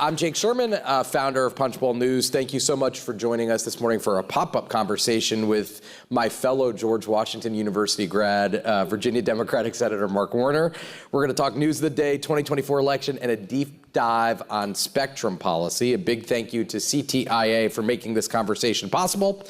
I'm Jake Sherman, founder of Punchbowl News. Thank you so much for joining us this morning for a pop-up conversation with my fellow George Washington University grad, Virginia Democratic Senator Mark Warner. We're going to talk news of the day, 2024 election, and a deep dive on spectrum policy. A big thank you to CTIA for making this conversation possible.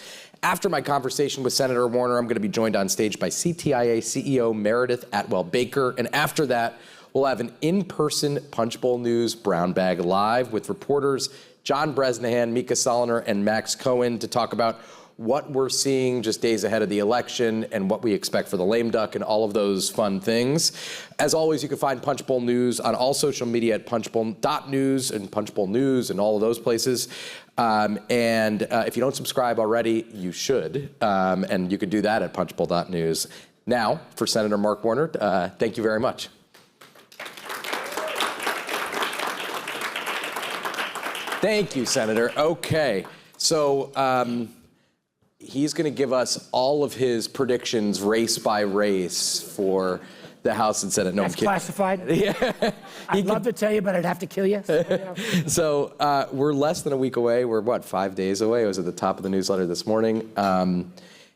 After my conversation with Senator Warner, I'm going to be joined on stage by CTIA CEO Meredith Atwell-Baker, and after that, we'll have an in-person Punchbowl News Brown Bag Live with reporters John Bresnahan, Mika Soliner, and Max Cohen to talk about what we're seeing just days ahead of the election and what we expect for the lame duck and all of those fun things. As always, you can find Punchbowl News on all social media at punchbowl.news and Punchbowl News and all of those places. If you don't subscribe already, you should. And you can do that at punchbowl.news. Now, for Senator Mark Warner, thank you very much. Thank you, Senator. Okay, so he's going to give us all of his predictions race by race for the House and Senate. No, That's classified? Yeah. I'd love to tell you, but I'd have to kill you. So we're less than a week away. We're, what, 5 days away? I was at the top of the newsletter this morning.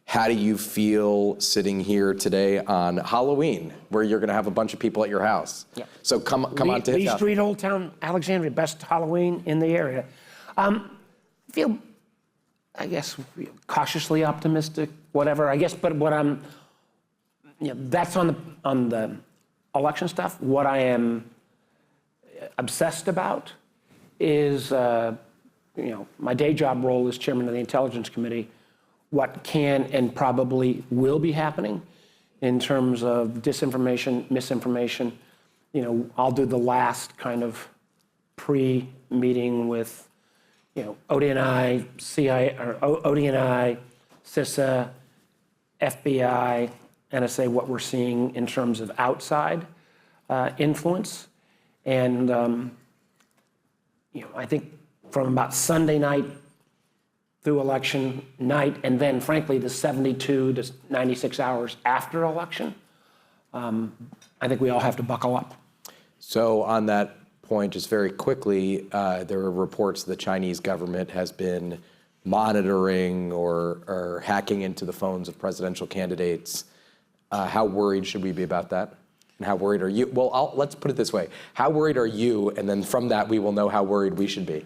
How do you feel sitting here today on Halloween, where you're going to have a bunch of people at your house? Yeah. So come on to Lee Street, Old Town, Alexandria, best Halloween in the area. Feel, I guess, cautiously optimistic, whatever. I guess, but what I'm, that's on the election stuff. What I am obsessed about is, my day job role as chairman of the Intelligence Committee. What can and probably will be happening in terms of disinformation, misinformation. I'll do the last kind of pre-meeting with, ODNI, CIA, or ODNI, CISA, FBI, NSA, what we're seeing in terms of outside influence. And, I think from about Sunday night through election night, and then frankly, the 72 to 96 hours after election, I think we all have to buckle up. So on that point, just very quickly, there are reports the Chinese government has been monitoring or hacking into the phones of presidential candidates. How worried should we be about that? And how worried are you? Well, let's put it this way. How worried are you? And then from that, we will know how worried we should be.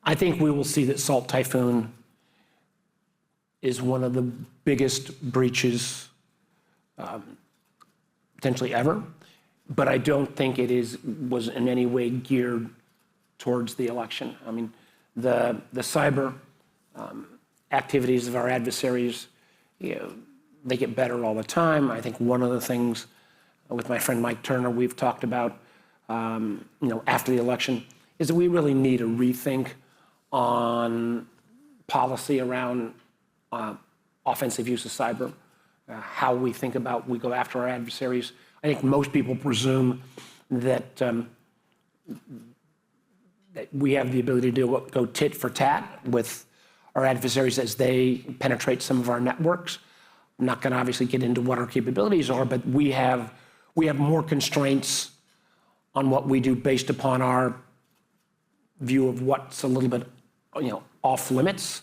I think we will see that Salt Typhoon is one of the biggest breaches potentially ever, but I don't think it was in any way geared towards the election. I mean, the cyber activities of our adversaries, they get better all the time. I think one of the things with my friend Mike Turner we've talked about, after the election, is that we really need a rethink on policy around offensive use of cyber, how we think about, we go after our adversaries. I think most people presume that, that we have the ability to go tit for tat with our adversaries as they penetrate some of our networks. I'm not going to obviously get into what our capabilities are, but we have more constraints on what we do based upon our view of what's a little bit off limits.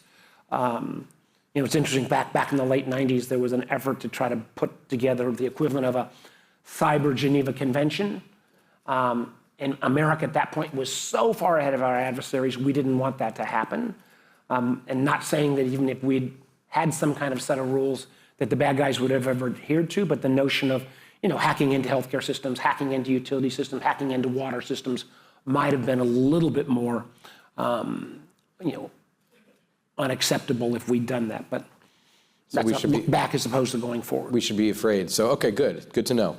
It's interesting, back in the late 90s, there was an effort to try to put together the equivalent of a Cyber Geneva Convention. And America at that point was so far ahead of our adversaries, we didn't want that to happen. And not saying that even if we'd had some kind of set of rules that the bad guys would have ever adhered to, but the notion of hacking into healthcare systems, hacking into utility systems, hacking into water systems might have been a little bit more unacceptable if we'd done that, but that's so look back as opposed to going forward. We should be afraid. So, okay, good to know.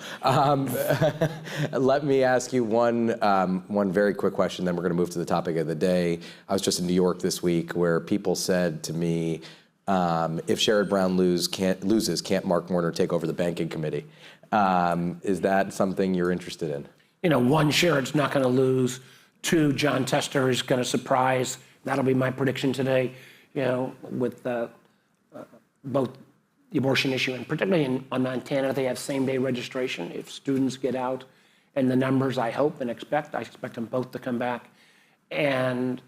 Let me ask you one very quick question, then we're going to move to the topic of the day. I was just in New York this week where people said to me, if Sherrod Brown loses, can't Mark Warner take over the banking committee? Is that something you're interested in? One, Sherrod's not going to lose. Two, John Tester is going to surprise. That'll be my prediction today, with both the abortion issue and particularly on Montana, they have same-day registration. If students get out and the numbers I hope and expect. I expect them both to come back. And,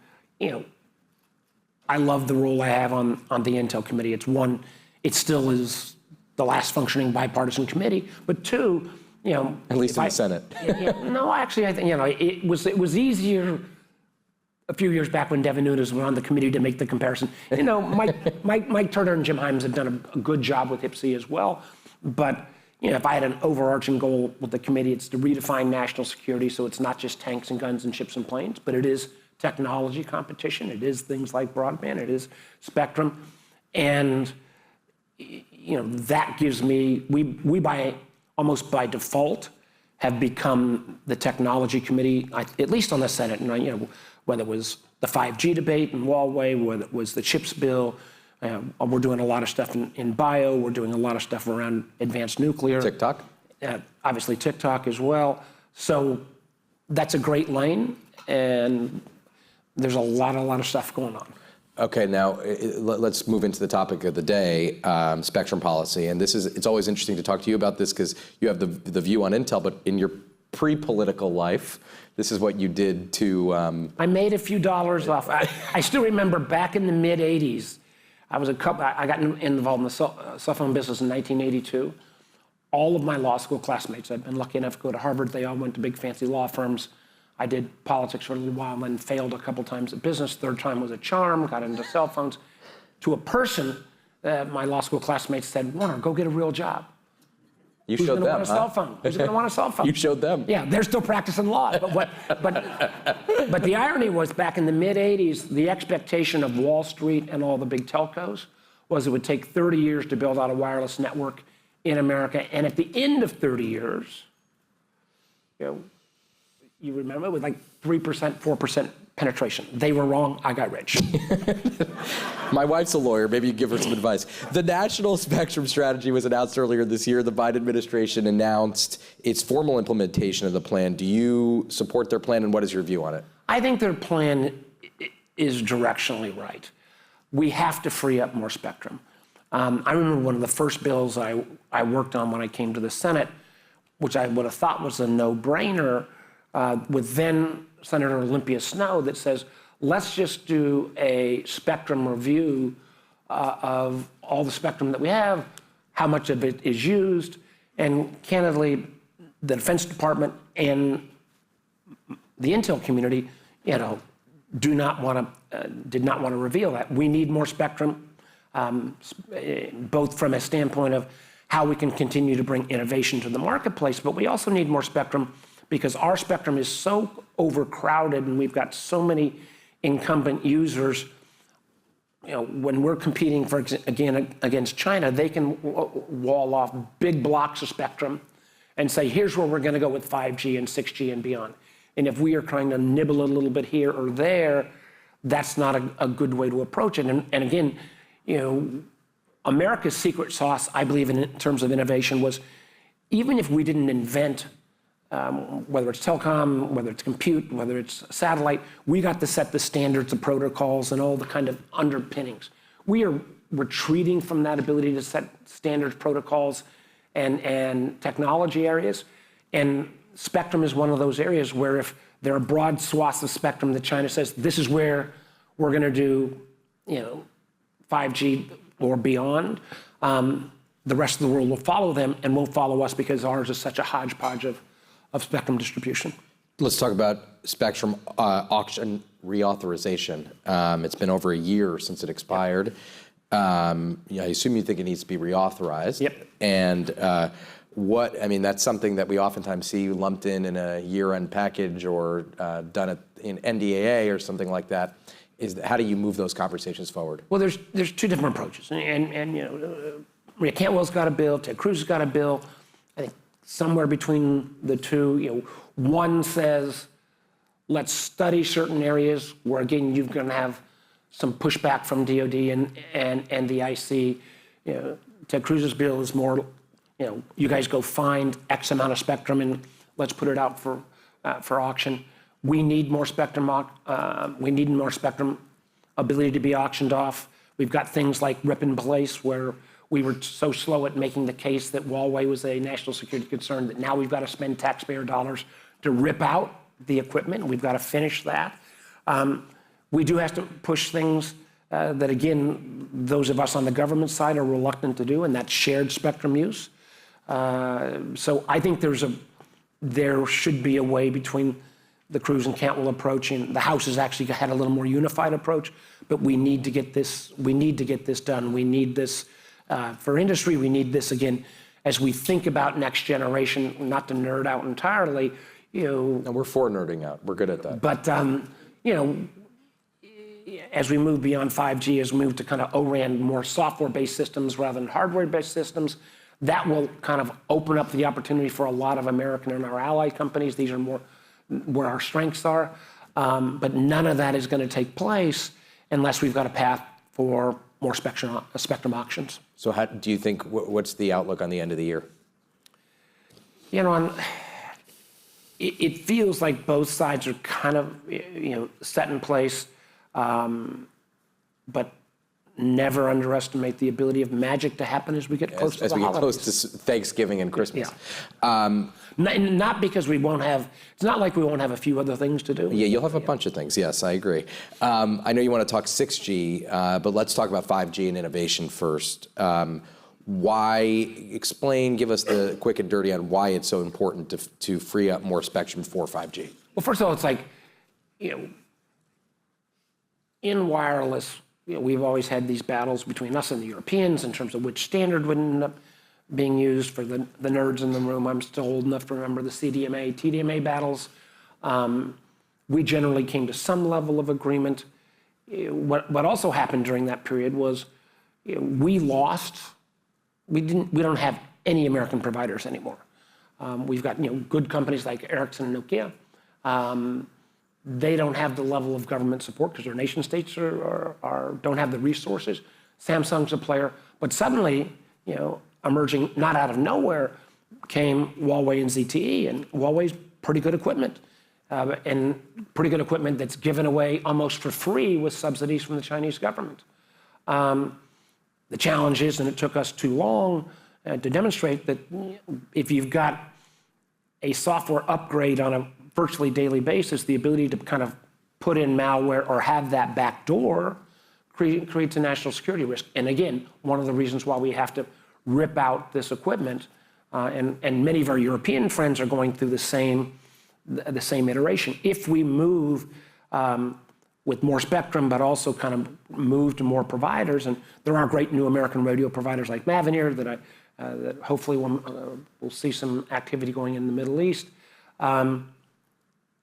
I love the role I have on the Intel committee. It still is the last functioning bipartisan committee, but two, At least in the Senate. no, actually, I think, it was easier a few years back when Devin Nunes was on the committee to make the comparison. Mike Turner and Jim Hyams have done a good job with HPSC as well. But if I had an overarching goal with the committee, it's to redefine national security so it's not just tanks and guns and ships and planes, but it is technology competition. It is things like broadband. It is spectrum. And that gives me, we almost by default have become the technology committee, at least on the Senate, and whether it was the 5G debate in Huawei, whether it was the CHIPS bill, we're doing a lot of stuff in bio, we're doing a lot of stuff around advanced nuclear. TikTok? Obviously TikTok as well. So that's a great lane, and there's a lot of stuff going on. Okay, now let's move into the topic of the day, spectrum policy. And it's always interesting to talk to you about this because you have the view on Intel, but in your pre-political life, this is what you did to... I made a few dollars off. I still remember back in the mid 80s, I got involved in the cell phone business in 1982. All of my law school classmates, I've been lucky enough to go to Harvard, they all went to big fancy law firms. I did politics for a little while and then failed a couple times at business. Third time was a charm, got into cell phones. To a person, my law school classmates said, Warner, go get a real job. You Who's showed gonna them, want a cell phone? Who's going to want a cell phone? You showed them. Yeah, they're still practicing law. But the irony was back in the mid 80s, the expectation of Wall Street and all the big telcos was it would take 30 years to build out a wireless network in America. And at the end of 30 years, you remember, with like 3%, 4% penetration. They were wrong, I got rich. My wife's a lawyer, maybe you give her some advice. The National Spectrum Strategy was announced earlier this year. The Biden administration announced its formal implementation of the plan. Do you support their plan, and what is your view on it? I think their plan is directionally right. We have to free up more spectrum. I remember one of the first bills I worked on when I came to the Senate, which I would have thought was a no-brainer, with then Senator Olympia Snowe, that says, let's just do a spectrum review of all the spectrum that we have, how much of it is used, and candidly, the Defense Department and the Intel community, did not want to reveal that. We need more spectrum, both from a standpoint of how we can continue to bring innovation to the marketplace, but we also need more spectrum because our spectrum is so overcrowded and we've got so many incumbent users. When we're competing, against China, they can wall off big blocks of spectrum and say, here's where we're going to go with 5G and 6G and beyond. And if we are trying to nibble a little bit here or there, that's not a good way to approach it. And again, America's secret sauce, I believe, in terms of innovation was, even if we didn't invent whether it's telecom, whether it's compute, whether it's satellite, we got to set the standards, the protocols, and all the kind of underpinnings. We are retreating from that ability to set standards, protocols, and technology areas. And spectrum is one of those areas where if there are broad swaths of spectrum that China says, this is where we're going to do 5G or beyond, the rest of the world will follow them and won't follow us because ours is such a hodgepodge of spectrum distribution. Let's talk about spectrum auction reauthorization. It's been over a year since it expired. I assume you think it needs to be reauthorized. Yep. And that's something that we oftentimes see lumped in a year-end package or done in NDAA or something like that. How do you move those conversations forward? Well, there's two different approaches. And Maria Cantwell's got a bill, Ted Cruz has got a bill. I think somewhere between the two, one says, let's study certain areas where, again, you're going to have some pushback from DOD and the IC. Ted Cruz's bill is more, you guys go find X amount of spectrum and let's put it out for auction. We need more spectrum. We need more spectrum ability to be auctioned off. We've got things like rip and place, where we were so slow at making the case that Huawei was a national security concern that now we've got to spend taxpayer dollars to rip out the equipment. We've got to finish that. We do have to push things that, again, those of us on the government side are reluctant to do, and that's shared spectrum use. So I think there should be a way between the Cruz and Cantwell approach, and the House has actually had a little more unified approach, but we need to get this done. We need this for industry. We need this, again, as we think about next generation, not to nerd out entirely, No, we're for nerding out. We're good at that. but, as we move beyond 5G, as we move to kind of O-RAN, more software-based systems rather than hardware-based systems, that will kind of open up the opportunity for a lot of American and our allied companies. These are more where our strengths are. But none of that is going to take place unless we've got a path for more spectrum auctions. So how do you think, what's the outlook on the end of the year? It feels like both sides are kind of, set in place, but never underestimate the ability of magic to happen as we get close to the holidays. As we get close to Thanksgiving and Christmas. Yeah. Not because we won't have, it's not like we won't have a few other things to do. Yeah, you'll have a bunch of things. Yes, I agree. I know you want to talk 6G, but let's talk about 5G and innovation first. Give us the quick and dirty on why it's so important to free up more spectrum for 5G. Well, first of all, it's like, in wireless, we've always had these battles between us and the Europeans in terms of which standard would end up being used. For the nerds in the room, I'm still old enough to remember the CDMA, TDMA battles. We generally came to some level of agreement. What also happened during that period was we don't have any American providers anymore. We've got good companies like Ericsson and Nokia. They don't have the level of government support because their nation states don't have the resources. Samsung's a player, but suddenly, emerging not out of nowhere came Huawei and ZTE, and Huawei's pretty good equipment, and pretty good equipment that's given away almost for free with subsidies from the Chinese government. The challenge is, and it took us too long to demonstrate, that if you've got a software upgrade on a virtually daily basis, the ability to kind of put in malware or have that back door creates a national security risk. And again, one of the reasons why we have to rip out this equipment, and many of our European friends are going through the same iteration. If we move with more spectrum, but also kind of move to more providers, and there are great new American radio providers like Mavenir that hopefully we'll see some activity going in the Middle East. One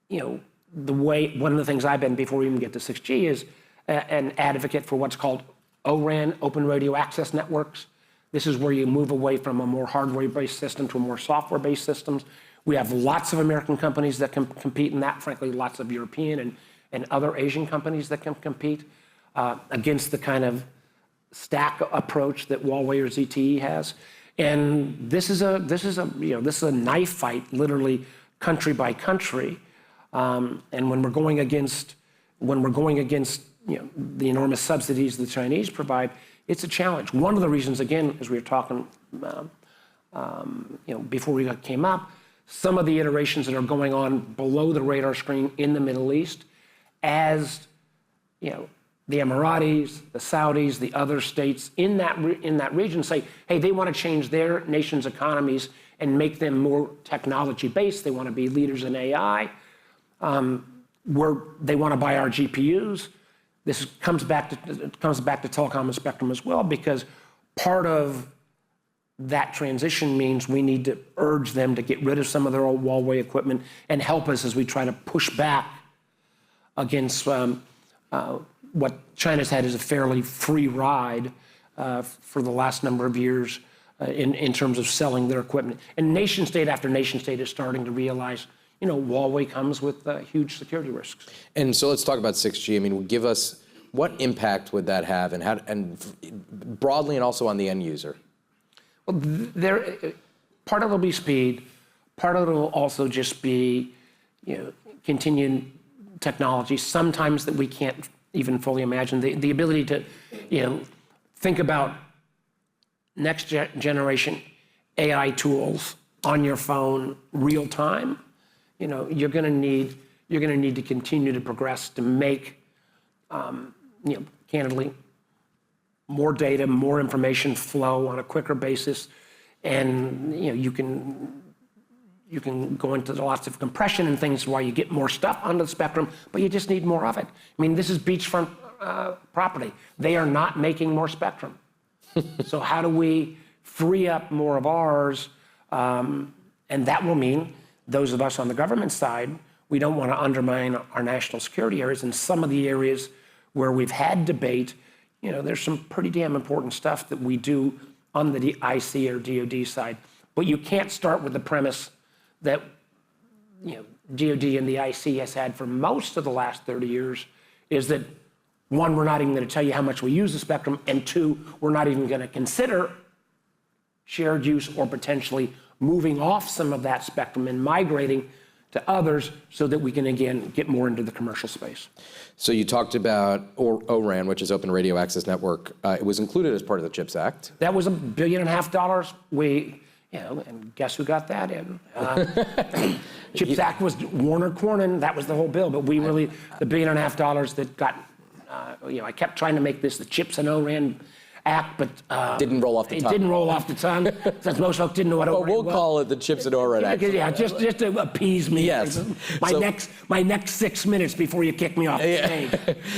of the things I've been, before we even get to 6G, is an advocate for what's called O-RAN, Open Radio Access Networks. This is where you move away from a more hardware-based system to a more software-based systems. We have lots of American companies that can compete in that, frankly, lots of European and other Asian companies that can compete against the kind of stack approach that Huawei or ZTE has. And this is a knife fight, literally country by country. And when we're going against the enormous subsidies the Chinese provide, it's a challenge. One of the reasons, again, as we were talking, before we came up, some of the iterations that are going on below the radar screen in the Middle East, as the Emiratis, the Saudis, the other states in that region say, hey, they want to change their nation's economies and make them more technology-based. They want to be leaders in AI. They want to buy our GPUs. This comes back to telecom and spectrum as well, because part of that transition means we need to urge them to get rid of some of their old Huawei equipment and help us as we try to push back against what China's had as a fairly free ride for the last number of years in terms of selling their equipment. And nation state after nation state is starting to realize, Huawei comes with huge security risks. And so let's talk about 6G. I mean, give us, what impact would that have, and broadly and also on the end user? Well, part of it will be speed. Part of it will also just be, continued technology, sometimes that we can't even fully imagine. The ability to, think about next generation AI tools on your phone real time you're going to need to continue to progress to make, candidly, more data, more information flow on a quicker basis, and you can go into lots of compression and things while you get more stuff onto the spectrum, but you just need more of it. I mean, this is beachfront property. They are not making more spectrum. So how do we free up more of ours? And that will mean those of us on the government side, we don't want to undermine our national security areas. And some of the areas where we've had debate, there's some pretty damn important stuff that we do on the IC or DoD side. But you can't start with the premise that DoD and the IC has had for most of the last 30 years is that, one, we're not even going to tell you how much we use the spectrum, and two, we're not even going to consider shared use or potentially moving off some of that spectrum and migrating to others so that we can, again, get more into the commercial space. So you talked about ORAN, which is Open Radio Access Network. It was included as part of the CHIPS Act. That was $1.5 billion. And guess who got that in? CHIPS Act was Warner Cornyn. That was the whole bill. But we really, the $1.5 billion that got, I kept trying to make this the CHIPS and ORAN Act, but didn't roll off the tongue. It didn't roll off the tongue, since most folks didn't know what ORAN we'll was. call it the CHIPS and ORAN Act. Yeah, just to appease me. Yes. My next 6 minutes before you kick me off the stage.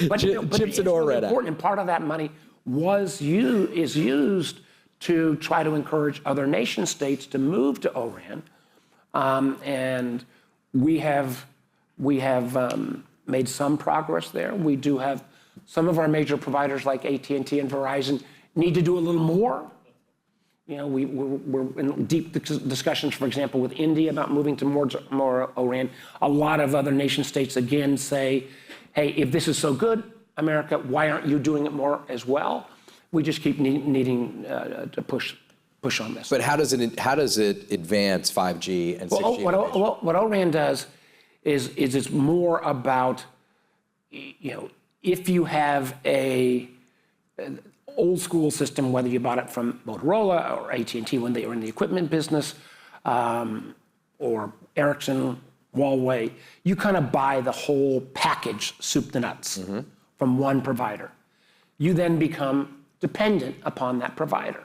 But CHIPS and ORAN Act. Important, and part of that money is used to try to encourage other nation states to move to ORAN, and we have made some progress there. We do have some of our major providers like AT&T and Verizon need to do a little more. We're in deep discussions, for example, with India about moving to more ORAN. A lot of other nation states again say, hey, if this is so good, America, why aren't you doing it more as well? We just keep needing to push on this. But how does it advance 5G and 6G? What ORAN does is it's more about, if you have a old school system, whether you bought it from Motorola or AT&T when they were in the equipment business, or Ericsson, Huawei, you kind of buy the whole package, soup to nuts, from one provider. You then become dependent upon that provider.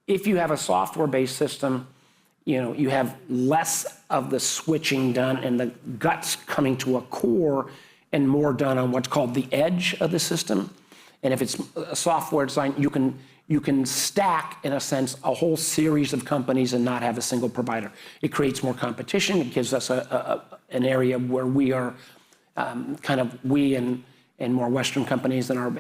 If you have a software-based system, you have less of the switching done and the guts coming to a core and more done on what's called the edge of the system. And if it's a software design, you can stack, in a sense, a whole series of companies and not have a single provider. It creates more competition. It gives us an area where we are we and more Western companies than our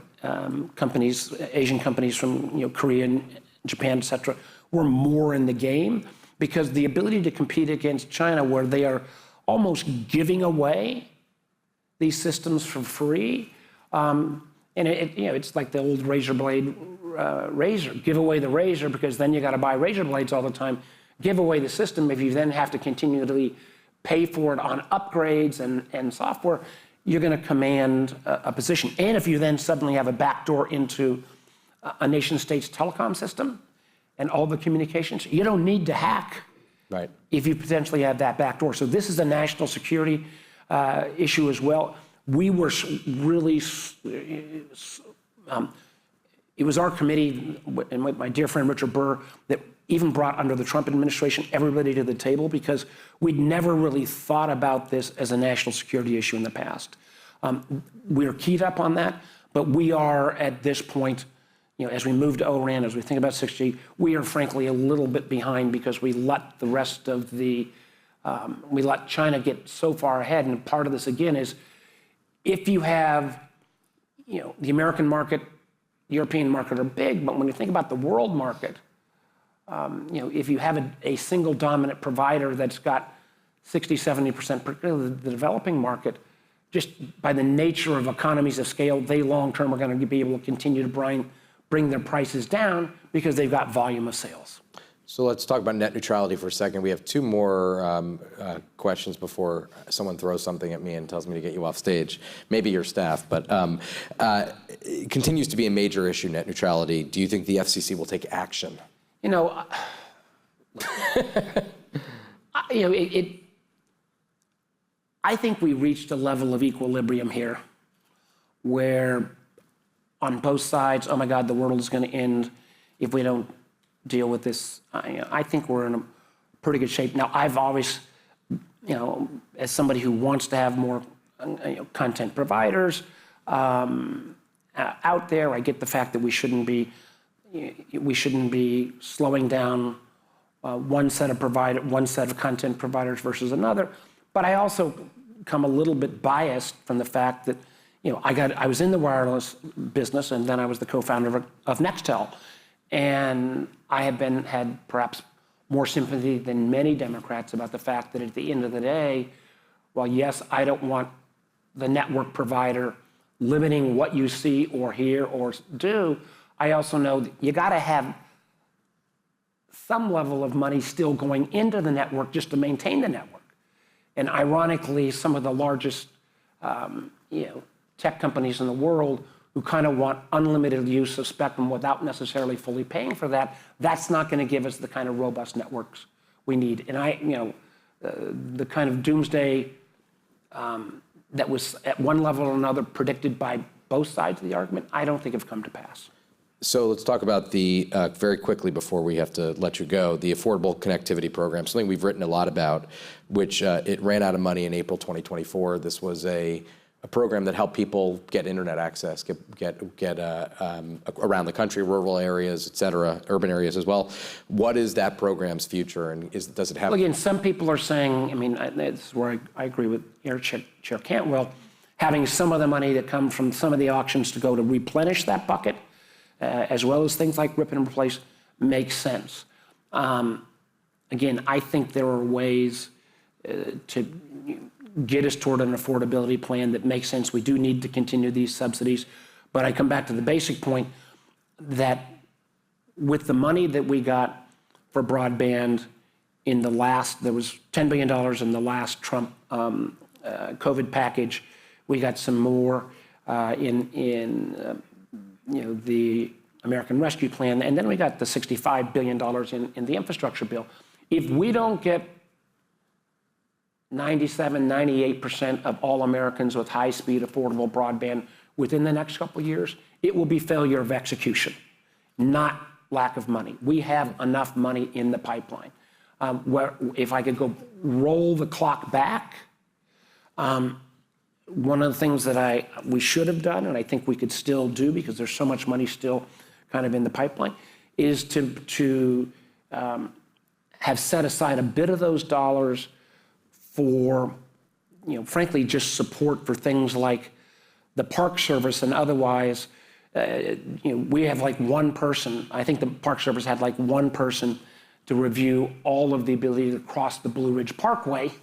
companies, Asian companies from Korea and Japan, et cetera, we're more in the game, because the ability to compete against China, where they are almost giving away these systems for free, and it's like the old razor blade razor. Give away the razor, because then you got to buy razor blades all the time. Give away the system if you then have to continually pay for it on upgrades and software. You're going to command a position. And if you then suddenly have a backdoor into a nation state's telecom system and all the communications, you don't need to hack, right, if you potentially have that backdoor. So this is a national security issue as well. We were really, it was our committee and my dear friend Richard Burr that even brought, under the Trump administration, everybody to the table, because we'd never really thought about this as a national security issue in the past. We're keyed up on that, but we are at this point, as we move to ORAN, as we think about 6G, we are frankly a little bit behind, because we let the rest of we let China get so far ahead. And part of this, again, is if you have, the American market, European market are big, but when you think about the world market, if you have a single dominant provider that's got 60, 70%, particularly the developing market, just by the nature of economies of scale, they long-term are going to be able to continue to bring their prices down, because they've got volume of sales. So let's talk about net neutrality for a second. We have two more questions before someone throws something at me and tells me to get you off stage. Maybe your staff, but it continues to be a major issue, net neutrality. Do you think the FCC will take action? I think we reached a level of equilibrium here where on both sides, oh my God, the world is going to end if we don't deal with this. I think we're in a pretty good shape. Now, I've always, as somebody who wants to have more content providers out there, I get the fact that we shouldn't be slowing down one set of content providers versus another. But I also come a little bit biased from the fact that I was in the wireless business, and then I was the co-founder of Nextel, and I have had perhaps more sympathy than many Democrats about the fact that at the end of the day, while yes, I don't want the network provider limiting what you see or hear or do, I also know that you got to have some level of money still going into the network just to maintain the network. And ironically, some of the largest tech companies in the world who kind of want unlimited use of spectrum without necessarily fully paying for that, that's not going to give us the kind of robust networks we need. And the kind of doomsday that was at one level or another predicted by both sides of the argument, I don't think have come to pass. So let's talk about the, very quickly before we have to let you go, the Affordable Connectivity Program, something we've written a lot about, which it ran out of money in April 2024. This was a program that helped people get internet access, get around the country, rural areas, et cetera, urban areas as well. What is that program's future, and does it have? Well, again, some people are saying, this is where I agree with Chair Cantwell, having some of the money that come from some of the auctions to go to replenish that bucket, as well as things like rip and replace, makes sense. Again, I think there are ways to get us toward an affordability plan that makes sense. We do need to continue these subsidies. But I come back to the basic point that with the money that we got for broadband in the last, there was $10 billion in the last Trump COVID package. We got some more in the American Rescue Plan, and then we got the $65 billion in the infrastructure bill. If we don't get 97, 98% of all Americans with high-speed, affordable broadband within the next couple of years, it will be failure of execution, not lack of money. We have enough money in the pipeline. Where if I could go roll the clock back, one of the things that we should have done, and I think we could still do because there's so much money still kind of in the pipeline, is to have set aside a bit of those dollars for, frankly, just support for things like the Park Service and otherwise. We have like one person. I think the Park Service had like one person to review all of the ability to cross the Blue Ridge Parkway,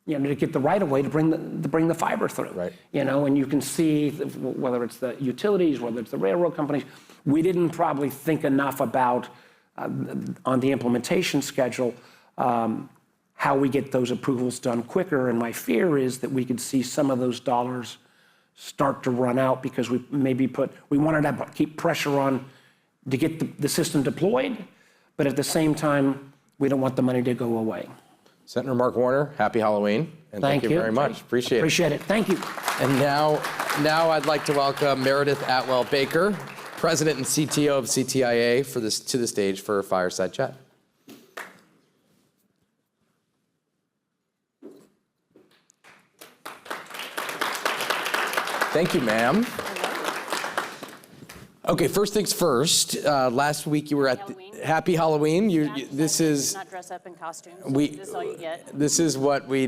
to get the right of way to bring the fiber through. Right. And you can see whether it's the utilities, whether it's the railroad companies, we didn't probably think enough about on the implementation schedule how we get those approvals done quicker. And my fear is that we could see some of those dollars start to run out because we wanted to keep pressure on to get the system deployed, but at the same time, we don't want the money to go away. Senator Mark Warner, happy Halloween, and thank you very much. Appreciate it. Thank you. And now I'd like to welcome Meredith Atwell-Baker, President and CTO of CTIA, to the stage for a fireside chat. Thank you, ma'am. Okay, first things first. Last week you were at Happy Halloween. This is not dress up in costumes. This is all you get. This is what we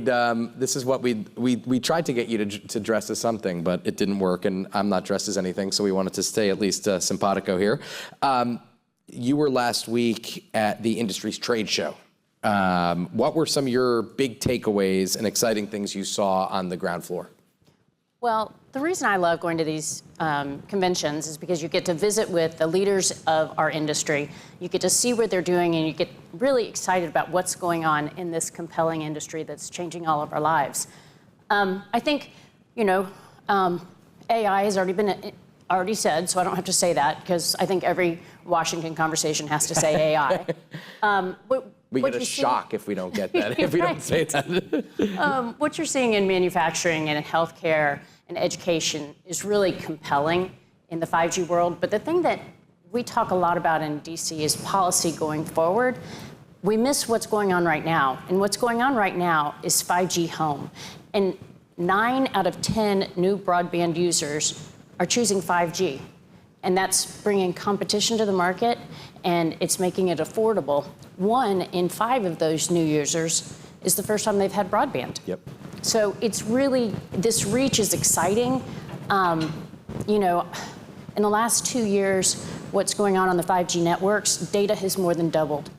tried to get you to dress as something, but it didn't work, and I'm not dressed as anything, so we wanted to stay at least simpatico here. You were last week at the industry's trade show. What were some of your big takeaways and exciting things you saw on the ground floor? Well, the reason I love going to these conventions is because you get to visit with the leaders of our industry. You get to see what they're doing, and you get really excited about what's going on in this compelling industry that's changing all of our lives. I think, AI has already said, so I don't have to say that because I think every Washington conversation has to say AI. We what get a you see- shock if we don't get that, if we don't say that. What you're seeing in manufacturing and in healthcare and education is really compelling in the 5G world. But the thing that we talk a lot about in DC is policy going forward. We miss what's going on right now. And what's going on right now is 5G home. And 9 out of 10 new broadband users are choosing 5G. And that's bringing competition to the market, and it's making it affordable. 1 in 5 of those new users is the first time they've had broadband. Yep. So it's really, this reach is exciting. You know, in the last 2 years, what's going on the 5G networks, data has more than doubled.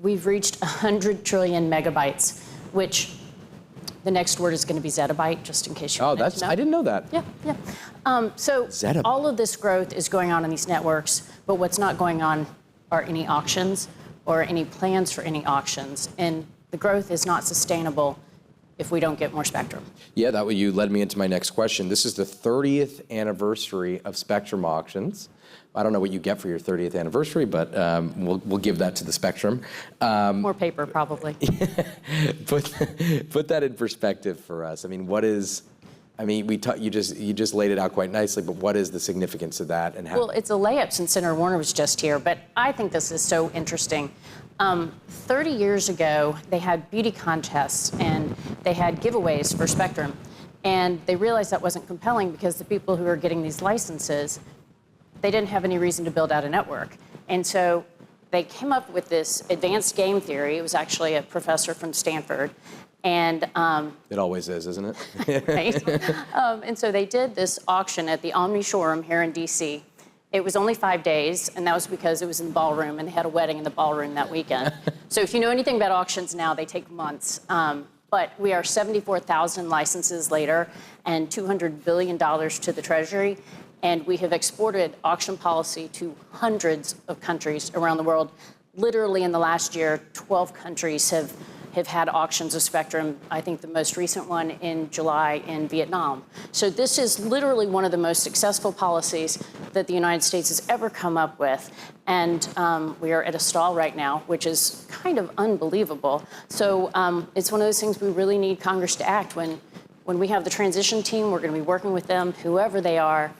We've reached 100 trillion megabytes, which the next word is going to be zettabyte, just in case you wanted to know. I didn't know that. Yeah. So Zettabyte. all of this growth is going on in these networks, but what's not going on are any auctions or any plans for any auctions. And the growth is not sustainable if we don't get more spectrum. Yeah, you led me into my next question. This is the 30th anniversary of spectrum auctions. I don't know what you get for your 30th anniversary, but we'll give that to the spectrum. More paper, probably. Put that in perspective for us. I mean, you just laid it out quite nicely, but what is the significance of that and how? Well, it's a layup since Senator Warner was just here, but I think this is so interesting. 30 years ago, they had beauty contests and they had giveaways for spectrum. And they realized that wasn't compelling because the people who were getting these licenses, they didn't have any reason to build out a network. And so they came up with this advanced game theory. It was actually a professor from Stanford. And it always is, isn't it? right? And so they did this auction at the Omni Showroom here in DC. It was only 5 days, and that was because it was in the ballroom, and they had a wedding in the ballroom that weekend. So if you know anything about auctions now, they take months. But we are 74,000 licenses later and $200 billion to the Treasury. And we have exported auction policy to hundreds of countries around the world. Literally in the last year, 12 countries have had auctions of spectrum. I think the most recent one in July in Vietnam. So this is literally one of the most successful policies that the United States has ever come up with. And we are at a stall right now, which is kind of unbelievable. So it's one of those things we really need Congress to act. When we have the transition team, we're going to be working with them, whoever they are.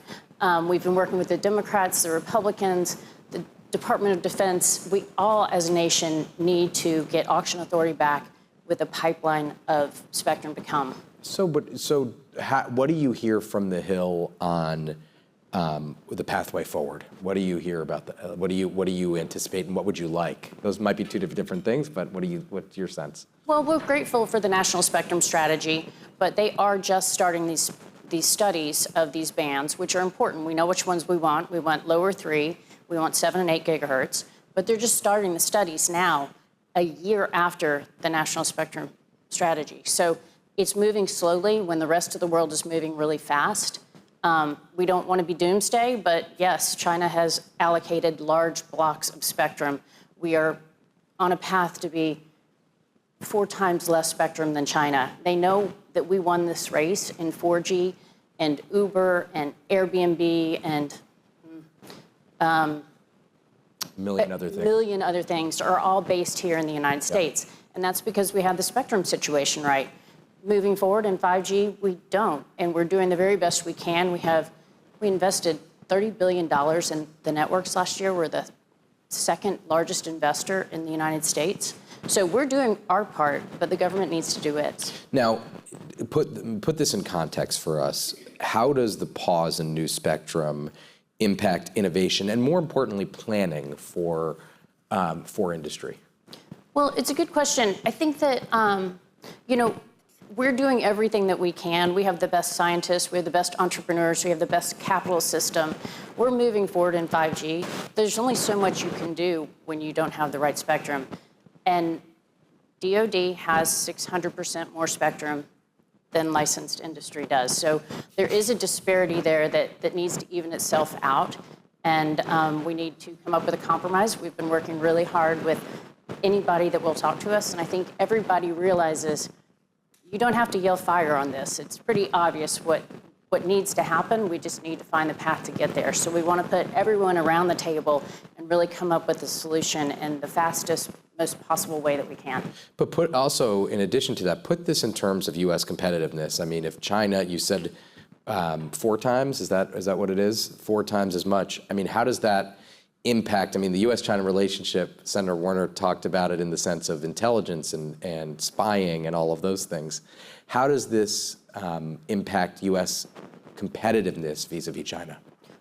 We've been working with the Democrats, the Republicans, the Department of Defense. We all, as a nation, need to get auction authority back with a pipeline of spectrum to come. What do you hear from the Hill on the pathway forward? What do you hear about what do you anticipate, and what would you like? Those might be two different things, but what's your sense? Well, we're grateful for the National Spectrum Strategy, but they are just starting these studies of these bands, which are important. We know which ones we want. We want lower 3. We want 7 and 8 gigahertz. But they're just starting the studies now, a year after the National Spectrum Strategy. So it's moving slowly when the rest of the world is moving really fast. We don't want to be doomsday, but yes, China has allocated large blocks of spectrum. We are on a path to be 4 times less spectrum than China. They know that we won this race in 4G, and Uber and Airbnb and a million other things are all based here in the United States. And that's because we have the spectrum situation right. Moving forward in 5G, we don't. And we're doing the very best we can. We invested $30 billion in the networks last year. We're the second largest investor in the United States. So we're doing our part, but the government needs to do it. Now, put this in context for us. How does the pause in new spectrum impact innovation and, more importantly, planning for industry? Well, it's a good question. I think that, we're doing everything that we can. We have the best scientists, we have the best entrepreneurs, we have the best capital system. We're moving forward in 5G. There's only so much you can do when you don't have the right spectrum. And DoD has 600% more spectrum than licensed industry does. So there is a disparity there that needs to even itself out. And we need to come up with a compromise. We've been working really hard with anybody that will talk to us. And I think everybody realizes you don't have to yell fire on this. It's pretty obvious what needs to happen. We just need to find the path to get there. So we want to put everyone around the table and and really come up with a solution in the fastest, most possible way that we can. But put also, in addition to that, put this in terms of U.S. competitiveness. I mean, if China, you said 4 times, is that what it is? 4 times as much. I mean, how does that impact? I mean, the U.S.-China relationship, Senator Warner talked about it in the sense of intelligence and spying and all of those things. How does this impact U.S. competitiveness vis-a-vis China?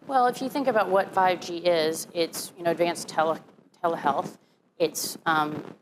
Well, if you think about what 5G is, it's advanced telehealth, it's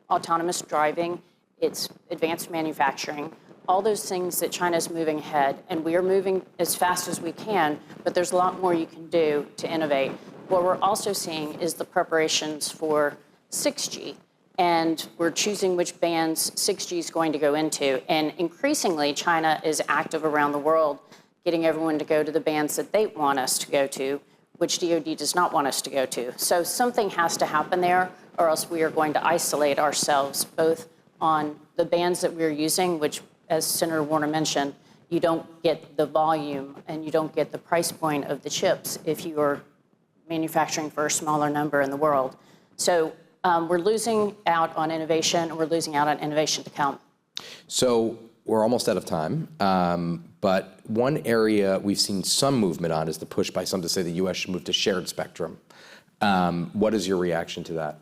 autonomous driving, it's advanced manufacturing, all those things that China's moving ahead, and we are moving as fast as we can, but there's a lot more you can do to innovate. What we're also seeing is the preparations for 6G, and we're choosing which bands 6G is going to go into, and increasingly China is active around the world getting everyone to go to the bands that they want us to go to, which DoD does not want us to go to. So something has to happen there, or else we are going to isolate ourselves, both on the bands that we're using, which, as Senator Warner mentioned, you don't get the volume and you don't get the price point of the chips if you are manufacturing for a smaller number in the world. So we're losing out on innovation, and we're losing out on innovation to come. So we're almost out of time, but one area we've seen some movement on is the push by some to say the U.S. should move to shared spectrum. What is your reaction to that?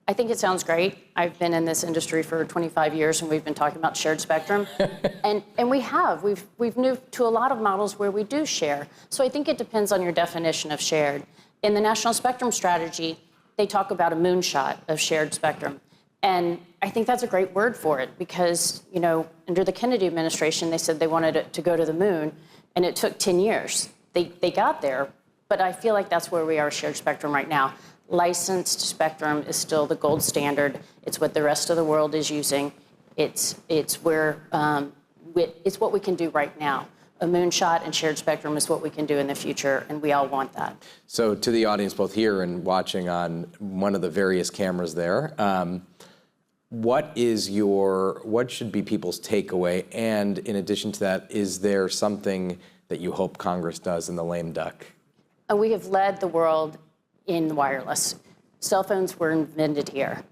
I think it sounds great. I've been in this industry for 25 years, and we've been talking about shared spectrum. and we've moved to a lot of models where we do share. So I think it depends on your definition of shared. In the National Spectrum Strategy, they talk about a moonshot of shared spectrum. And I think that's a great word for it because, under the Kennedy administration, they said they wanted it to go to the moon, and it took 10 years. They got there, but I feel like that's where we are with shared spectrum right now. Licensed spectrum is still the gold standard. It's what the rest of the world is using. It's what we can do right now. A moonshot and shared spectrum is what we can do in the future, and we all want that. So to the audience, both here and watching on one of the various cameras there, what should be people's takeaway? And in addition to that, is there something that you hope Congress does in the lame duck? We have led the world in wireless. Cell phones were invented here.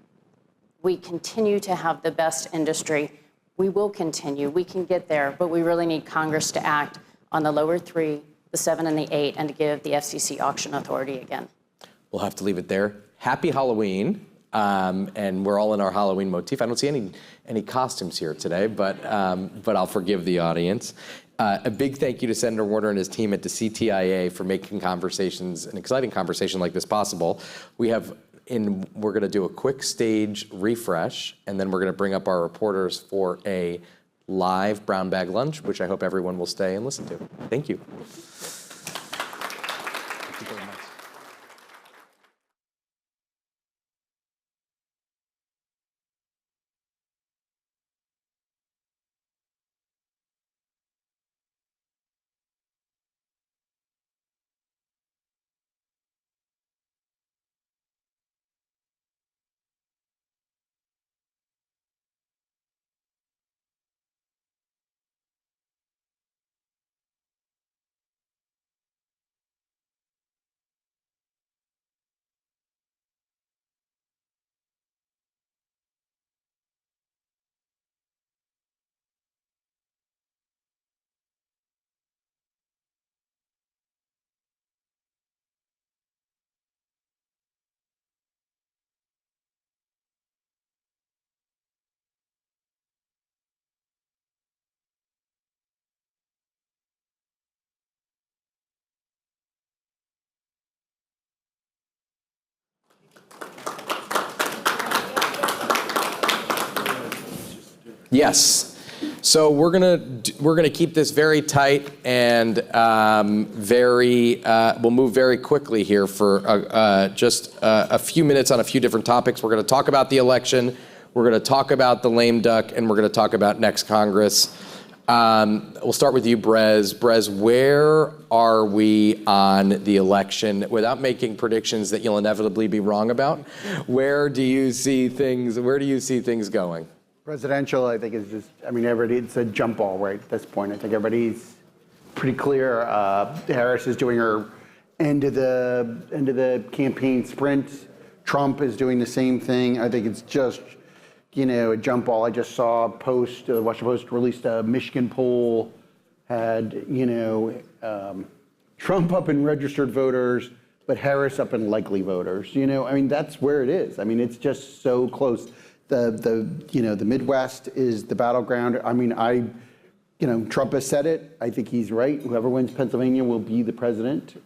We continue to have the best industry. We will continue. We can get there, but we really need Congress to act on the lower 3, the 7, and the 8, and to give the FCC auction authority again. We'll have to leave it there. Happy Halloween. And we're all in our Halloween motif. I don't see any costumes here today, but I'll forgive the audience. A big thank you to Senator Warner and his team at the CTIA for making an exciting conversation like this possible. We're going to do a quick stage refresh, and then we're going to bring up our reporters for a live brown bag lunch, which I hope everyone will stay and listen to. Thank you. Thank you very much. Yes. So we're gonna keep this very tight and we'll move very quickly here for just a few minutes on a few different topics. We're gonna talk about the election, we're gonna talk about the lame duck, and we're gonna talk about next Congress. We'll start with you, Brez. Brez, where are we on the election? Without making predictions that you'll inevitably be wrong about, where do you see things going? Presidential, I think, is just, it's a jump ball right at this point. I think everybody's pretty clear. Harris is doing her end of the campaign sprint. Trump is doing the same thing. I think it's just, a jump ball. I just saw a post, the Washington Post released a Michigan poll, had, Trump up in registered voters, but Harris up in likely voters. That's where it is. It's just so close. The Midwest is the battleground. Trump has said it. I think he's right. Whoever wins Pennsylvania will be the president.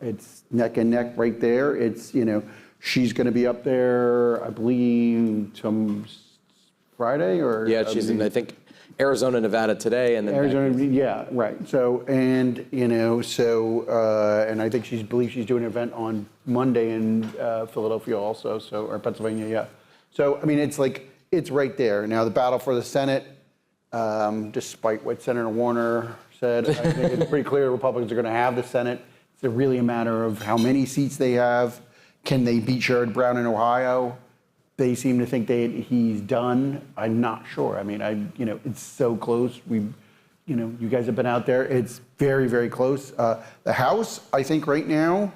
It's neck and neck right there. It's, she's going to be up there, I believe, Friday or. Yeah, she's in, I think, Arizona, Nevada today, and then Arizona, yeah, right. So, and I think believes she's doing an event on Monday in Philadelphia also, or Pennsylvania, yeah. So, it's right there. Now, the battle for the Senate, despite what Senator Warner said, I think it's pretty clear Republicans are going to have the Senate. It's really a matter of how many seats they have. Can they beat Sherrod Brown in Ohio? They seem to think he's done. I'm not sure. It's so close. You guys have been out there. It's very, very close. The House, I think right now,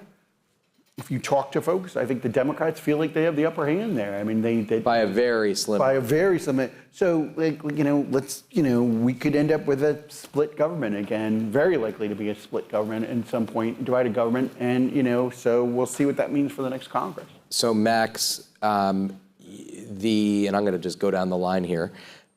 if you talk to folks, I think the Democrats feel like they have the upper hand there. They by a very slim. By a very slim. So, we could end up with a split government again. Very likely to be a split government at some point, divided government, and so we'll see what that means for the next Congress. So, Max, and I'm going to just go down the line here.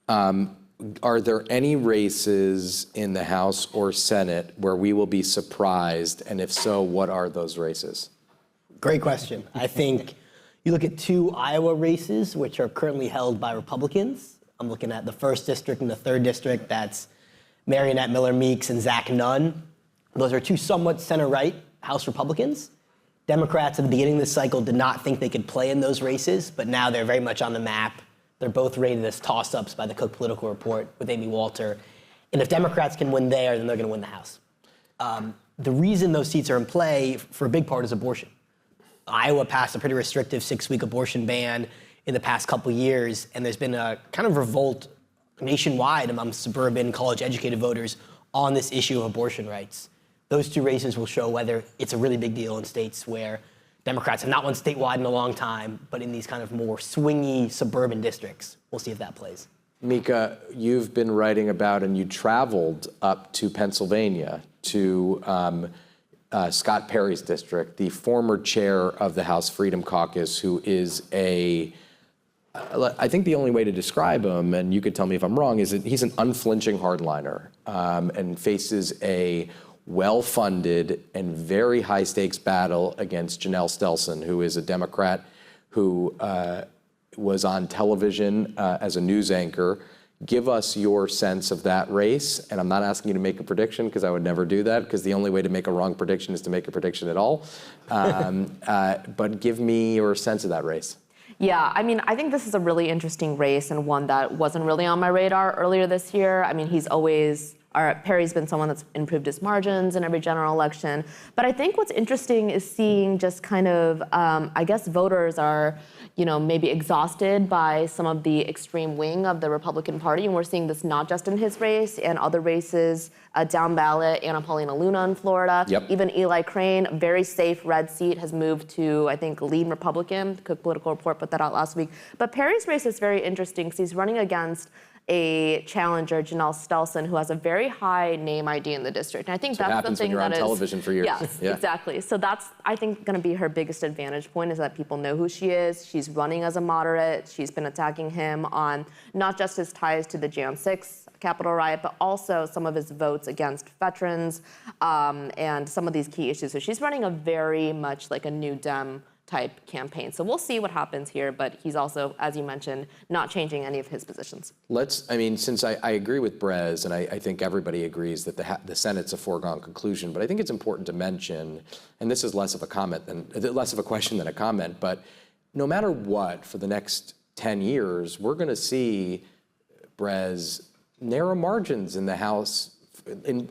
Are there any races in the House or Senate where we will be surprised? And if so, what are those races? Great question. I think you look at 2 Iowa races, which are currently held by Republicans. I'm looking at the 1st district and the 3rd district. That's Marionette Miller Meeks and Zach Nunn. Those are 2 somewhat center-right House Republicans. Democrats at the beginning of this cycle did not think they could play in those races, but now they're very much on the map. They're both rated as toss-ups by the Cook Political Report with Amy Walter. And if Democrats can win there, then they're going to win the House. The reason those seats are in play for a big part is abortion. Iowa passed a pretty restrictive 6-week abortion ban in the past couple years, and there's been a kind of revolt nationwide among suburban college-educated voters on this issue of abortion rights. Those 2 races will show whether it's a really big deal in states where Democrats have not won statewide in a long time, but in these kind of more swingy suburban districts. We'll see if that plays. Mika, you've been writing about, and you traveled up to Pennsylvania to Scott Perry's district, the former chair of the House Freedom Caucus, who is I think the only way to describe him, and you could tell me if I'm wrong, is that he's an unflinching hardliner and faces a well-funded and very high-stakes battle against Janelle Stelson, who is a Democrat who was on television as a news anchor. Give us your sense of that race, and I'm not asking you to make a prediction because I would never do that, because the only way to make a wrong prediction is to make a prediction at all. But give me your sense of that race. Yeah, I think this is a really interesting race and one that wasn't really on my radar earlier this year. Perry's been someone that's improved his margins in every general election. But I think what's interesting is seeing just kind of, voters are, maybe exhausted by some of the extreme wing of the Republican Party. And we're seeing this not just in his race and other races down ballot. Anna Paulina Luna in Florida. Yep. Even Eli Crane, a very safe red seat, has moved to, I think, lead Republican. The Cook Political Report put that out last week. But Perry's race is very interesting because he's running against a challenger, Janelle Stelson, who has a very high name ID in the district. And I think that's the thing that is... What happens when you're on television for years. Yes, yeah. Exactly. So that's, I think, going to be her biggest advantage point, is that people know who she is. She's running as a moderate. She's been attacking him on not just his ties to the Jan 6 Capitol riot, but also some of his votes against veterans and some of these key issues. So she's running a very much like a New Dem type campaign. So we'll see what happens here, but he's also, as you mentioned, not changing any of his positions. Since I agree with Brez, and I think everybody agrees that the Senate's a foregone conclusion, but I think it's important to mention, and this is less of a question than a comment, but no matter what, for the next 10 years, we're going to see, Brez, narrow margins in the House,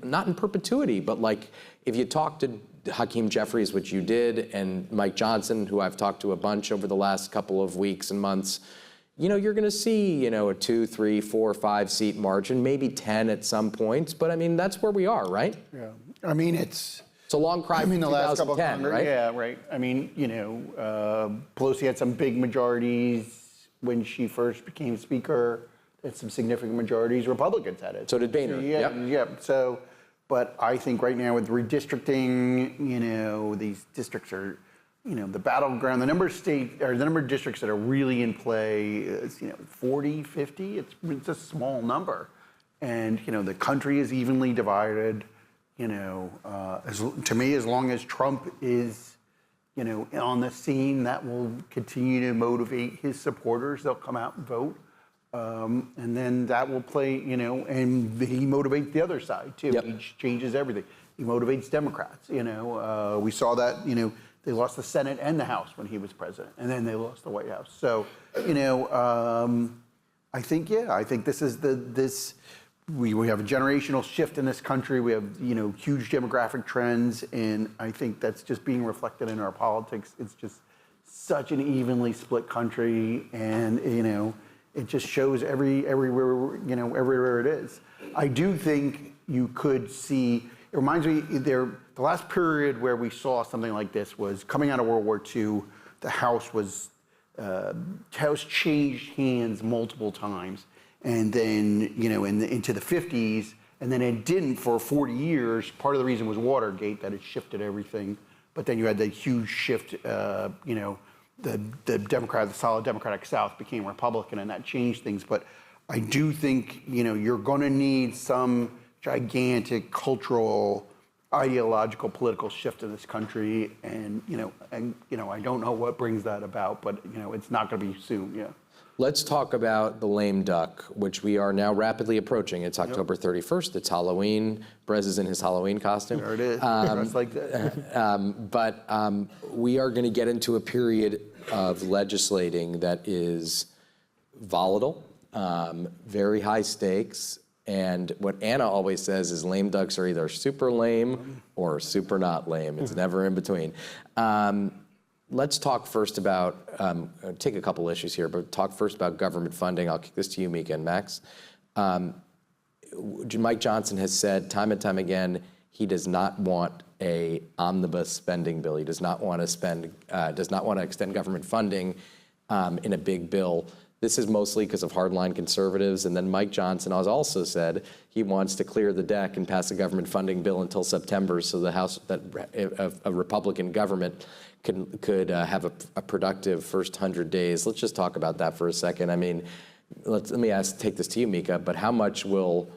not in perpetuity, but like if you talk to Hakeem Jeffries, which you did, and Mike Johnson, who I've talked to a bunch over the last couple of weeks and months, you're going to see, a 2, 3, 4, 5 seat margin, maybe 10 at some points. But that's where we are, right? Yeah. It's a long cry from the last couple of 2010, Congress, right? yeah, right. I mean, Pelosi had some big majorities when she first became Speaker. Had some significant majorities. Republicans had it. So did Boehner. Yeah. So, but I think right now with redistricting, these districts are, the battleground. The number of the number of districts that are really in play is, 40, 50. It's a small number, and the country is evenly divided. To me, as long as Trump is, on the scene, that will continue to motivate his supporters. They'll come out and vote. And then that will play, and he motivates the other side too. Yep. He changes everything. He motivates Democrats. We saw that, they lost the Senate and the House when he was president, and then they lost the White House. So, I think this is we have a generational shift in this country. We have, huge demographic trends, and I think that's just being reflected in our politics. It's just such an evenly split country, and, it just shows everywhere it is. I do think you could see, it reminds me, the last period where we saw something like this was coming out of World War II. The House changed hands multiple times. And then, into the 50s, and then it didn't for 40 years. Part of the reason was Watergate, that it shifted everything. But then you had the huge shift, the solid Democratic South became Republican, and that changed things. But I do think, you're going to need some gigantic cultural, ideological, political shift in this country. And, I don't know what brings that about, but, it's not going to be soon, yeah. Let's talk about the lame duck, which we are now rapidly approaching. It's October 31st. It's Halloween. Brez is in his Halloween costume. There it is. Just like that. But we are going to get into a period of legislating that is volatile, very high stakes. And what Anna always says is lame ducks are either super lame or super not lame. It's never in between. Let's talk first about, take a couple issues here, but talk first about government funding. I'll kick this to you, Mika and Max. Mike Johnson has said time and time again, he does not want a omnibus spending bill. He does not want to extend government funding in a big bill. This is mostly because of hardline conservatives. And then Mike Johnson has also said he wants to clear the deck and pass a government funding bill until September, so the House, that a Republican government could have a productive first 100 days. Let's just talk about that for a second. I mean, let me take this to you, Mika. But how will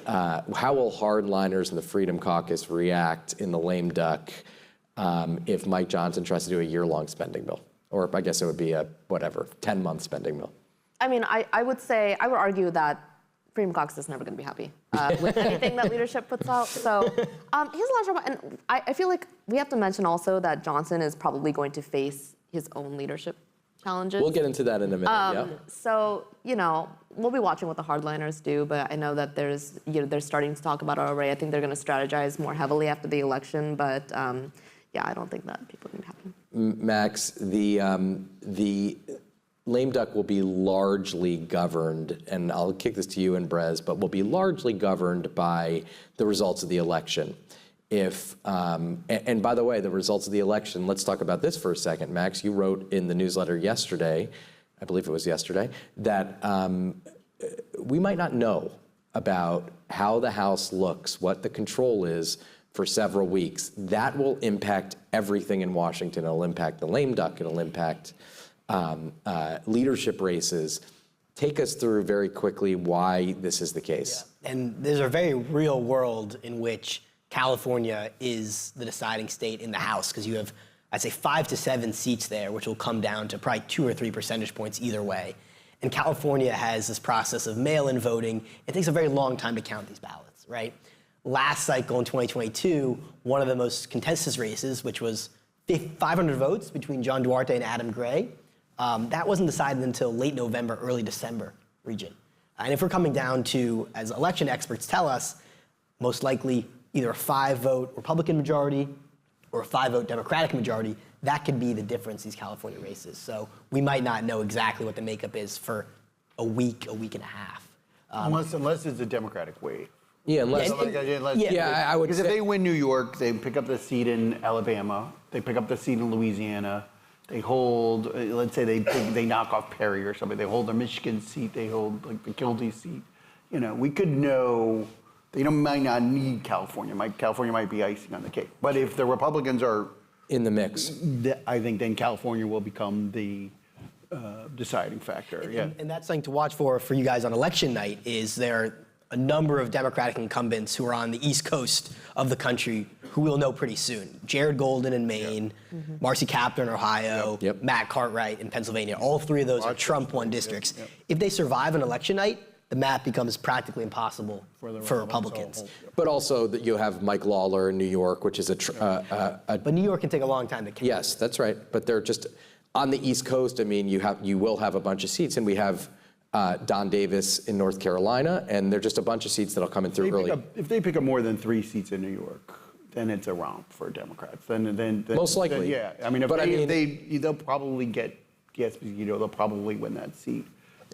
hardliners in the Freedom Caucus react in the lame duck if Mike Johnson tries to do a year-long spending bill? Or I guess it would be a, 10-month spending bill. I mean, I would argue that Freedom Caucus is never going to be happy with anything that leadership puts out. So he has a lot of trouble. And I feel like we have to mention also that Johnson is probably going to face his own leadership challenges. We'll get into that in a minute, yeah. So, we'll be watching what the hardliners do, but I know that they're starting to talk about it already. I think they're going to strategize more heavily after the election, but yeah, I don't think that people are going to be happy. Max, the lame duck will be largely governed, and I'll kick this to you and Brez, but will be largely governed by the results of the election. And by the way, the results of the election, let's talk about this for a second. Max, you wrote in the newsletter yesterday, I believe it was yesterday, that we might not know about how the House looks, what the control is for several weeks. That will impact everything in Washington. It'll impact the lame duck. It'll impact leadership races. Take us through very quickly why this is the case. Yeah. And there's a very real world in which California is the deciding state in the House, because you have, I'd say, 5 to 7 seats there, which will come down to probably 2 or 3 percentage points either way. And California has this process of mail-in voting. It takes a very long time to count these ballots, right? Last cycle in 2022, one of the most contentious races, which was 500 votes between John Duarte and Adam Gray, that wasn't decided until late November, early December region. And if we're coming down to, as election experts tell us, most likely either a 5-vote Republican majority or a 5-vote Democratic majority, that could be the difference in these California races. So we might not know exactly what the makeup is for a week and a half. Unless it's a Democratic wave. Yeah, unless. Yeah, I would Because say. if they win New York, they pick up the seat in Alabama, they pick up the seat in Louisiana, they hold, let's say they knock off Perry or something, they hold the Michigan seat, they hold like the Kildee seat. You know, we could know, might not need California. California might be icing on the cake. But if the Republicans are in the mix. I think then California will become the deciding factor. Yeah. And that's something to watch for you guys on election night. Is there a number of Democratic incumbents who are on the East Coast of the country who we'll know pretty soon? Jared Golden in Maine, Marcy Kaptur in Ohio, Matt Cartwright in Pennsylvania. All three of those are Trump-won districts. If they survive on election night, the map becomes practically impossible for Republicans. But also that you have Mike Lawler in New York, which is But New York can take a long time to count. Yes, that's right. But they're just on the East Coast. I mean, you will have a bunch of seats, and we have Don Davis in North Carolina, and they're just a bunch of seats that'll come in through early. If they pick up more than 3 seats in New York, then it's a romp for Democrats. Then Most likely. Then, yeah. I mean, they'll probably get they'll probably win that seat.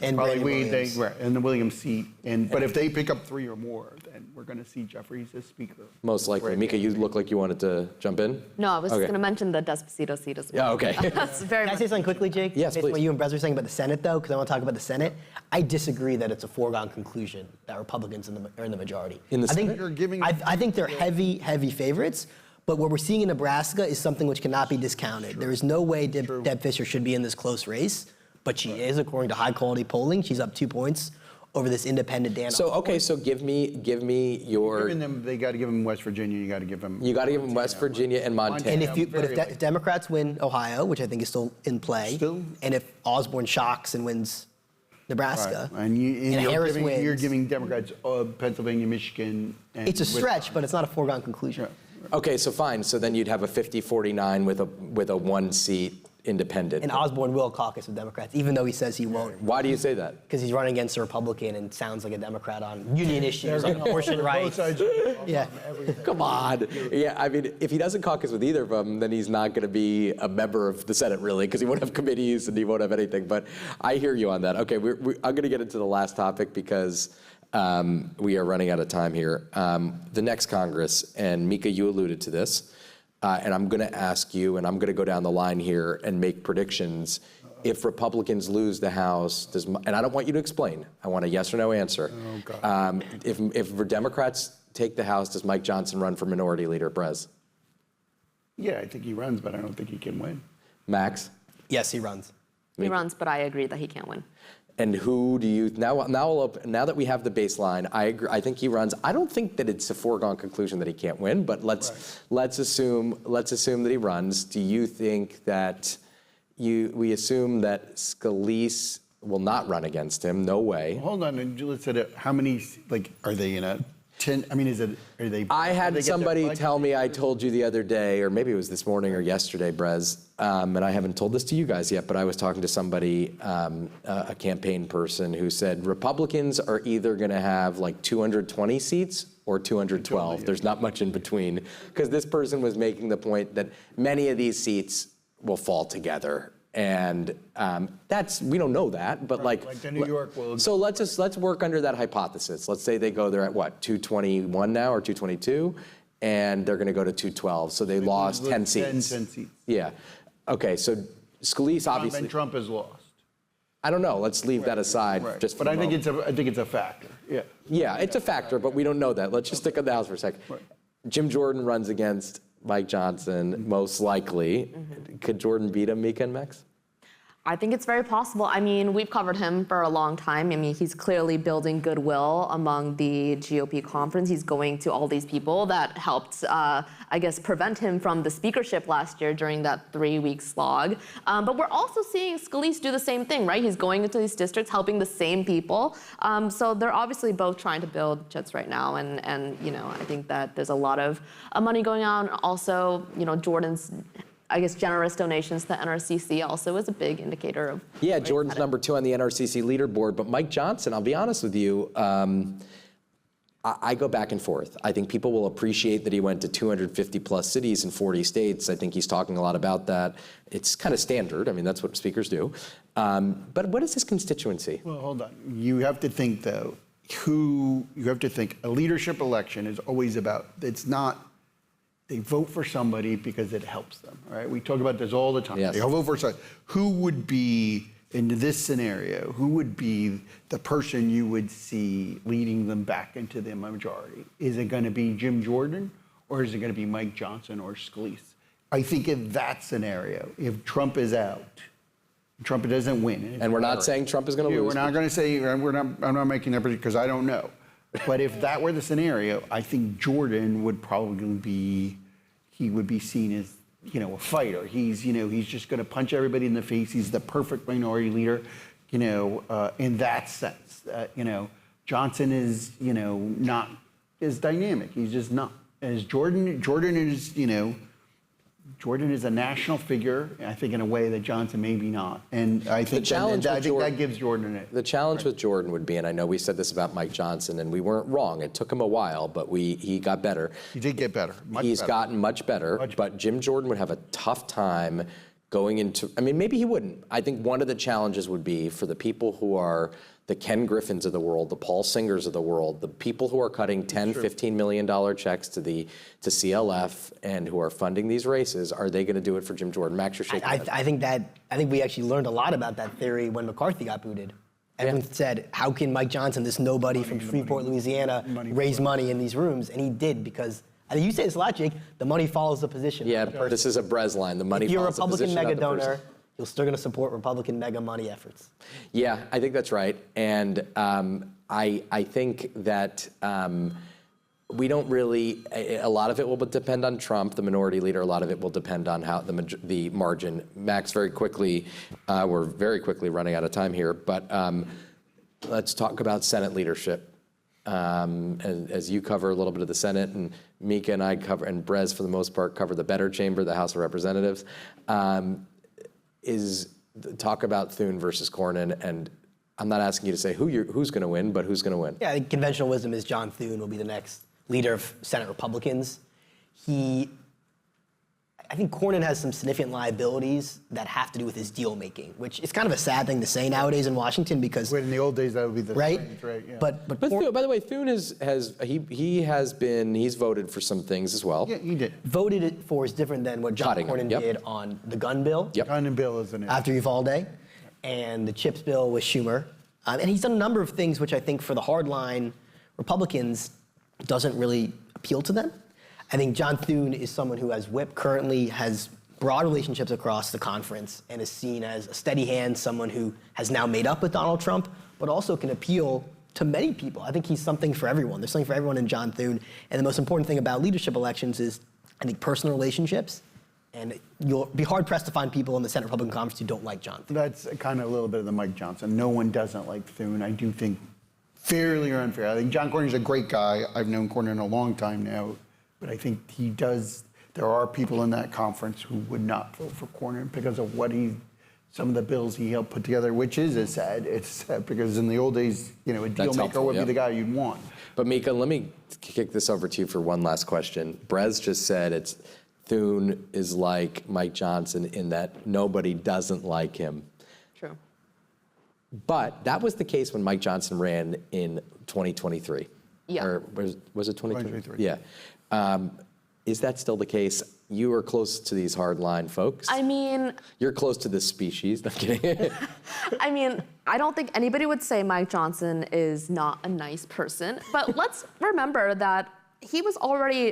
And probably Brandon Williams. and the Williams seat. But if they pick up 3 or more, then we're going to see Jeffries as speaker. Most likely. Right. Mika, you look like you wanted to jump in? No, I was just Okay. going to mention the Despacito seat as well. Yeah, okay. That's very Can I much. say something quickly, Jake? Yes, Based on please. what you and Brez were saying about the Senate, though, because I want to talk about the Senate. I disagree that it's a foregone conclusion that Republicans are in the majority. In the I think, Senate? You're giving- I think they're heavy favorites. But what we're seeing in Nebraska is something which cannot be discounted. There is no way Deb Fischer should be in this close race, but she is, according to high-quality polling. She's up 2 points over this independent Dan. So okay, so give me your. They got to give them West Virginia. You got to give them. You got to give them West Virginia and Montana. And Yeah, if Democrats win Ohio, which I think is still in play, and if Osborne shocks and wins Nebraska, And Harris wins, you're giving Democrats Pennsylvania, Michigan. And it's a stretch, Wisconsin. but it's not a foregone conclusion. Okay, so fine. So then you'd have a 50-49 with a 1-seat independent. And Osborne will caucus with Democrats, even though he says he won't, Why do you say that? because he's running against a Republican and sounds like a Democrat on union issues, on abortion rights. Yeah. Come on. Yeah, I mean, if he doesn't caucus with either of them, then he's not going to be a member of the Senate, really, because he won't have committees and he won't have anything. But I hear you on that. Okay, I'm going to get into the last topic because we are running out of time here. The next Congress, and Mika, you alluded to this, and I'm going to ask you, and I'm going to go down the line here and make predictions. If Republicans lose the House, and I don't want you to explain. I want a yes or no answer. Oh, God. If Democrats take the House, does Mike Johnson run for Minority Leader? Brez? Yeah, I think he runs, but I don't think he can win. Max? Yes, he runs. He runs, but I agree that he can't win. And who do you now that we have the baseline? I agree. I think he runs. I don't think that it's a foregone conclusion that he can't win, but let's assume that he runs. Do you think that we assume that Scalise will not run against him? No way. Hold on, and let's say how many are they in a 10? I mean, are they? I do had they get somebody their tell me, I told you the other day, or maybe it was this morning or yesterday, Brez, and I haven't told this to you guys yet, but I was talking to somebody, a campaign person, who said Republicans are either going to have like 220 seats or 212. There's not much in between, because this person was making the point that many of these seats will fall together. And we don't know that, but like the New York will. So let's work under that hypothesis. Let's say they go there at what, 221 now or 222, and they're going to go to 212. So they lost 10 seats. 10 seats. Yeah. Okay. So Scalise obviously. And Trump has lost. I don't know. Let's leave that aside. Right. Just. But I think it's a factor. Yeah. Yeah, it's a factor, but we don't know that. Let's just stick on the House for a second. Right. Jim Jordan runs against Mike Johnson, most likely. Could Jordan beat him, Mika and Max? I think it's very possible. I mean, we've covered him for a long time. I mean, he's clearly building goodwill among the GOP conference. He's going to all these people that helped, I guess, prevent him from the speakership last year during that 3-week slog. But we're also seeing Scalise do the same thing, right? He's going into these districts, helping the same people. So they're obviously both trying to build jets right now. And you know, I think that there's a lot of money going on. Also, you know, Jordan's, I guess, generous donations to the NRCC also is a big indicator of. Yeah, Jordan's number 2 on the NRCC leaderboard, but Mike Johnson, I'll be honest with you, I go back and forth. I think people will appreciate that he went to 250 plus cities in 40 states. I think he's talking a lot about that. It's kind of standard. I mean, that's what speakers do. But what is his constituency? Well, hold on. You have to think, though, who you have to think a leadership election is always about, it's not, they vote for somebody because it helps them, right? We talk about this all the time. Yes. They vote for somebody. Who would be, in this scenario, who would be the person you would see leading them back into the majority? Is it going to be Jim Jordan, or is it going to be Mike Johnson or Scalise? I think in that scenario, if Trump is out, Trump doesn't win. And we're not saying Trump is going to lose. We're not going to say, I'm not making that prediction because I don't know. But if that were the scenario, I think Jordan would probably be, he would be seen as, a fighter. He's just going to punch everybody in the face. He's the perfect minority leader, in that sense. Johnson is, not as dynamic. He's just not. As Jordan is, Jordan is a national figure, I think, in a way that Johnson maybe not. And I think that gives Jordan it. The challenge with Jordan would be, and I know we said this about Mike Johnson, and we weren't wrong. It took him a while, but he got better. He did get better. He's gotten much better, but Jim Jordan would have a tough time going into, maybe he wouldn't. I think one of the challenges would be for the people who are the Ken Griffins of the world, the Paul Singers of the world, the people who are cutting $10, $15 million checks to CLF and who are funding these races, are they going to do it for Jim Jordan? Max, you're shaking. I think we actually learned a lot about that theory when McCarthy got booted. Everyone said, how can Mike Johnson, this nobody from Shreveport, Louisiana, raise money in these rooms? And he did, because I think you say this a lot, Jake, the money follows the position. Yeah, this is a Brez line. The money follows the position. If you're a Republican not the mega person. donor, you're still going to support Republican mega money efforts. Yeah, I think that's right. And I think that we don't really, a lot of it will depend on Trump, the minority leader. A lot of it will depend on how the margin. Max, very quickly, we're very quickly running out of time here, but let's talk about Senate leadership. And as you cover a little bit of the Senate, and Mika and I cover, and Brez for the most part cover the better chamber, the House of Representatives, talk about Thune versus Cornyn. And I'm not asking you to say who's going to win, but who's going to win. Yeah, I think conventional wisdom is John Thune will be the next leader of Senate Republicans. I think Cornyn has some significant liabilities that have to do with his deal making, which is kind of a sad thing to say nowadays in Washington, because In the old days, that would be the right, strength, right? Yeah. But Thune, by the way, Thune he's voted for some things as well. Yeah, he did. voted for is different than what John Cutting Cornyn them, did on the gun bill Gun and bill isn't it? after Uvalde, and the CHIPS bill with Schumer. And he's done a number of things which I think for the hardline Republicans doesn't really appeal to them. I think John Thune is someone who has currently has broad relationships across the conference and is seen as a steady hand, someone who has now made up with Donald Trump, but also can appeal to many people. I think he's something for everyone. There's something for everyone in John Thune. And the most important thing about leadership elections is, I think, personal relationships. And you'll be hard-pressed to find people in the Senate Republican Conference who don't like John Thune. That's kind of a little bit of the Mike Johnson. No one doesn't like Thune. I do think, fairly or unfair, I think John Cornyn's a great guy. I've known Cornyn a long time now. But I think there are people in that conference who would not vote for Cornyn because of some of the bills he helped put together, which is sad. It's sad because in the old days, a deal maker would be the guy you'd want. But Mika, let me kick this over to you for one last question. Brez just said Thune is like Mike Johnson in that nobody doesn't like him. True. But that was the case when Mike Johnson ran in 2023. Yeah. Or was it 2023? 2023. Yeah. Is that still the case? You are close to these hardline folks. You're close to this species. No, I'm kidding. I don't think anybody would say Mike Johnson is not a nice person. But let's remember that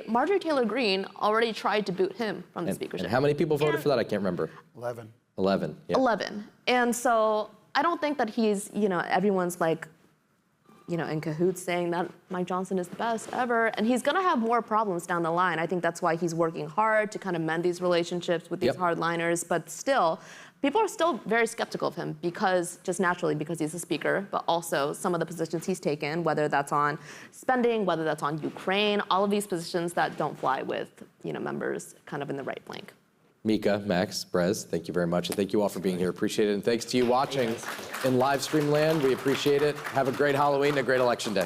Marjorie Taylor Greene already tried to boot him from the speakership. And how many people voted for that? I can't remember. 11. 11. Yeah. 11. And so I don't think that he's, everyone's like, in cahoots saying that Mike Johnson is the best ever. And he's going to have more problems down the line. I think that's why he's working hard to kind of mend these relationships with these hardliners. But still, people are still very skeptical of him because he's a speaker, but also some of the positions he's taken, whether that's on spending, whether that's on Ukraine, all of these positions that don't fly with, members kind of in the right flank. Mika, Max, Brez, thank you very much. And thank you all for being here. Appreciate it. And thanks to you watching in live stream land. We appreciate it. Have a great Halloween and a great election day.